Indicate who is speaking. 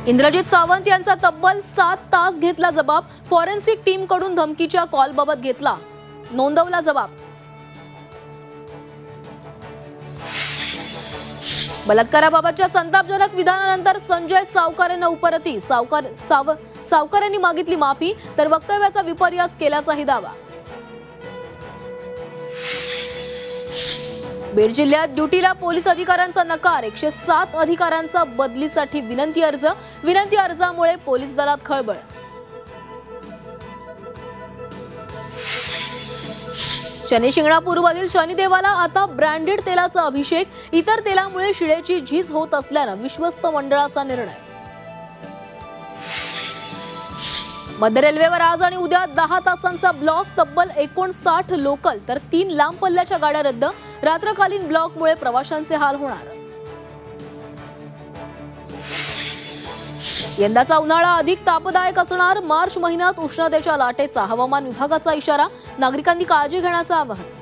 Speaker 1: इंद्रजित सावंत यांचा तब्बल 7 तास घेतला जबाब। फॉरेन्सिक टीमकडून धमकीच्या कॉलबाबत घेतला नोंदवला जबाब। बलात्काराबाबतच्या संतापजनक विधानानंतर संजय सावकारेंना उपरती। सावकारेंनी मागितली माफी, तर वक्तव्याचा विपर्यास केल्याचाही दावा। बीड जिल्ह्यात ड्युटीला पोलीस अधिकाऱ्यांचा नकार। 107 अधिकाऱ्यांचा बदलीसाठी विनंती अर्जामुळे पोलीस दलात खळबळ। शनी शिंगणापूरवरील शनिदेवाला आता ब्रँडेड तेलाचा अभिषेक। इतर तेलामुळे शिळेची झीज होत असल्यानं विश्वस्त मंडळाचा निर्णय। मध्य रेल्वेवर आज आणि उद्या 10 तासांचा ब्लॉक। तब्बल 59 लोकल तर 3 लांब पल्ल्याच्या गाड्या रद्द। रात्रकालीन ब्लॉकमुळे प्रवाशांचे हाल होणार। यंदाचा उन्हाळा अधिक तापदायक असणार। मार्च महिन्यात उष्णतेच्या लाटेचा हवामान विभागाचा इशारा। नागरिकांनी काळजी घेण्याचं आवाहन।